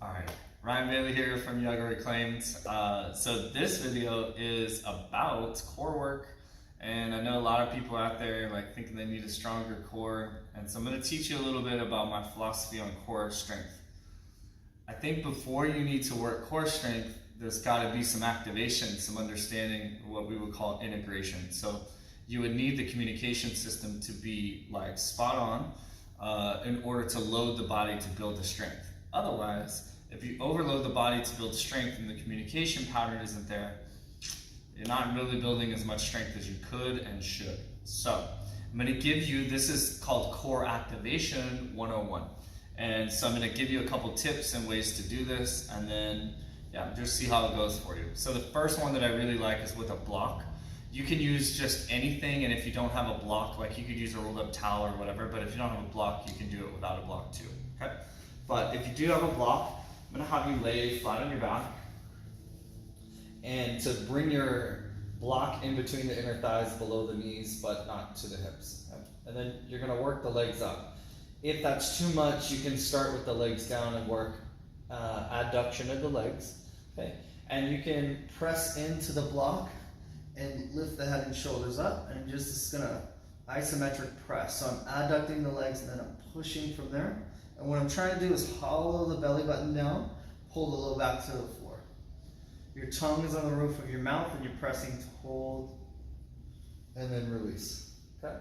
Alright, Ryan Bailey here from Yoga Reclaimed. So this video is about core work, and I know a lot of people out there thinking they need a stronger core, and so I'm going to teach you a little bit about my philosophy on core strength. I think before you need to work core strength, there's got to be some activation, some understanding, what we would call integration. So you would need the communication system to be spot on in order to load the body to build the strength. Otherwise, if you overload the body to build strength and the communication pattern isn't there, you're not really building as much strength as you could and should. So I'm going to give you, this is called Core Activation 101. And so I'm going to give you a couple tips and ways to do this, and then just see how it goes for you. So the first one that I really like is with a block. You can use just anything, and if you don't have a block, you could use a rolled up towel or whatever, but if you don't have a block, you can do it without a block too, okay? But if you do have a block, I'm going to have you lay flat on your back, and to bring your block in between the inner thighs, below the knees, but not to the hips. Okay? And then you're going to work the legs up. If that's too much, you can start with the legs down and work adduction of the legs. Okay? And you can press into the block and lift the head and shoulders up, and it's going to isometric press. So I'm adducting the legs and then I'm pushing from there. And what I'm trying to do is hollow the belly button down, pull the low back to the floor. Your tongue is on the roof of your mouth and you're pressing to hold and then release. Okay?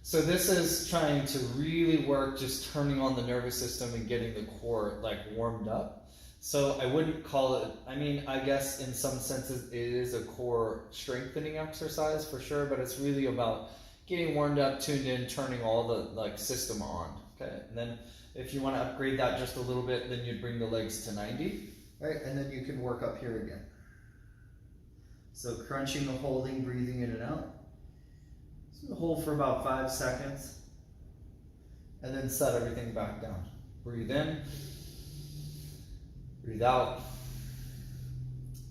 So this is trying to really work just turning on the nervous system and getting the core warmed up. So I wouldn't call it, I guess in some senses it is a core strengthening exercise for sure, but it's really about getting warmed up, tuned in, turning all the system on. Okay? And then if you want to upgrade that just a little bit, then you'd bring the legs to 90, right? And then you can work up here again. So crunching the holding, breathing in and out. So hold for about 5 seconds, and then set everything back down. Breathe in, breathe out.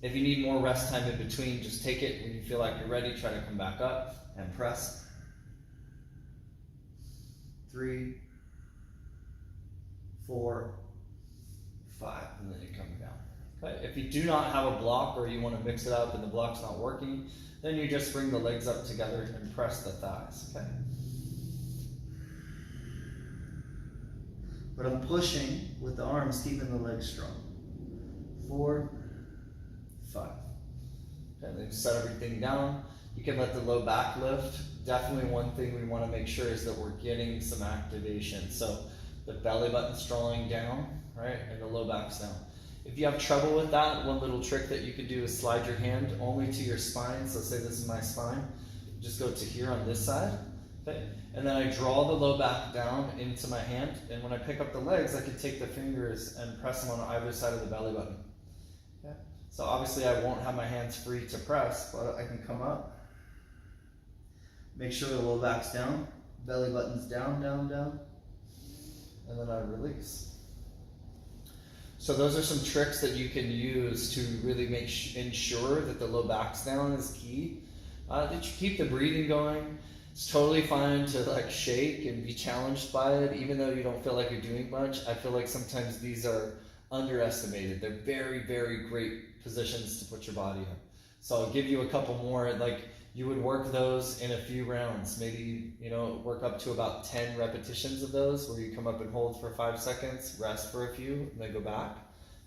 If you need more rest time in between, just take it. When you feel like you're ready, try to come back up and press. 3, 4, 5, and then you come down. Okay. If you do not have a block, or you want to mix it up and the block's not working, then you just bring the legs up together and press the thighs. Okay. But I'm pushing with the arms, keeping the legs strong. 4, 5. Okay, then set everything down. You can let the low back lift. Definitely one thing we want to make sure is that we're getting some activation. So the belly button's drawing down, right, and the low back's down. If you have trouble with that, one little trick that you can do is slide your hand only to your spine. So say this is my spine. Just go to here on this side, okay? And then I draw the low back down into my hand, and when I pick up the legs, I can take the fingers and press them on either side of the belly button. Okay? So obviously I won't have my hands free to press, but I can come up. Make sure the low back's down, belly button's down, down, down. And then I release. So those are some tricks that you can use to really ensure that the low back's down is key. That you keep the breathing going. It's totally fine to shake and be challenged by it, even though you don't feel like you're doing much. I feel like sometimes these are underestimated. They're very, very great positions to put your body in. So I'll give you a couple more. You would work those in a few rounds, maybe, work up to about 10 repetitions of those, where you come up and hold for 5 seconds, rest for a few, and then go back.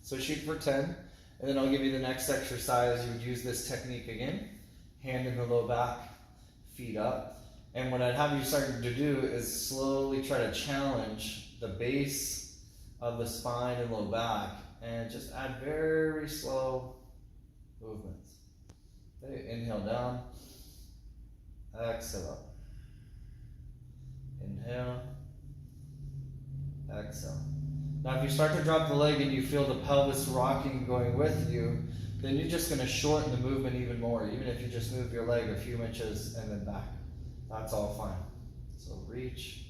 So shoot for 10, and then I'll give you the next exercise. You would use this technique again, hand in the low back, feet up. And what I'd have you starting to do is slowly try to challenge the base of the spine and low back, and just add very slow movements. Okay, inhale down. Exhale up. Inhale. Exhale. Now if you start to drop the leg and you feel the pelvis rocking going with you, then you're just going to shorten the movement even more, even if you just move your leg a few inches and then back. That's all fine. So reach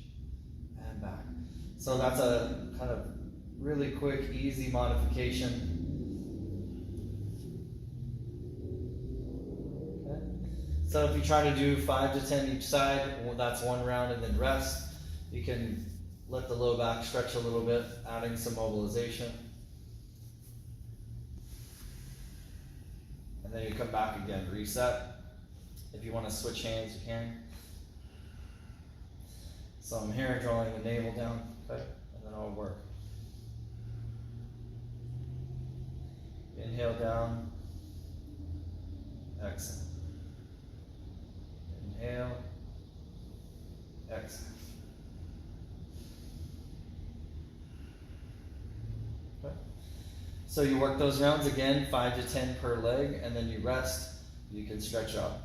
and back. So that's a kind of really quick, easy modification. So if you try to do 5 to 10 each side, that's one round, and then rest. You can let the low back stretch a little bit, adding some mobilization. then you come back again, reset. If you want to switch hands, you can. So I'm here drawing the navel down, okay, and then I'll work. Inhale down, exhale. Inhale, exhale. Okay. So you work those rounds again, 5 to 10 per leg, and then you rest. You can stretch out.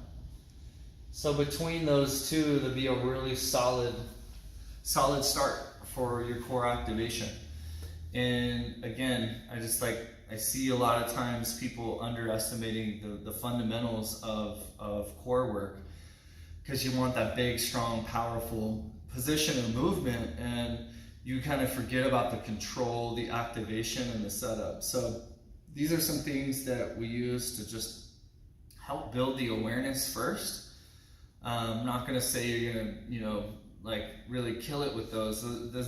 So between those two, there'll be a really solid start for your core activation. And again, I see a lot of times people underestimating the fundamentals of core work, because you want that big, strong, powerful position and movement, and you kind of forget about the control, the activation, and the setup. So these are some things that we use to just help build the awareness first. I'm not going to say you're going to, really kill it with those.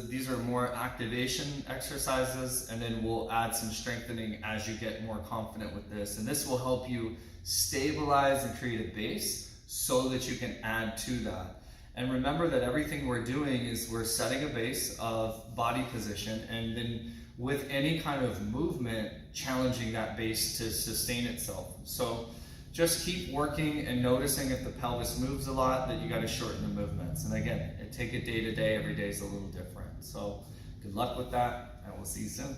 These are more activation exercises, and then we'll add some strengthening as you get more confident with this. And this will help you stabilize and create a base so that you can add to that. And remember that everything we're doing is we're setting a base of body position, and then with any kind of movement, challenging that base to sustain itself. So just keep working and noticing if the pelvis moves a lot, that you got to shorten the movements. And again, take it day to day. Every day is a little different. So good luck with that, and we'll see you soon.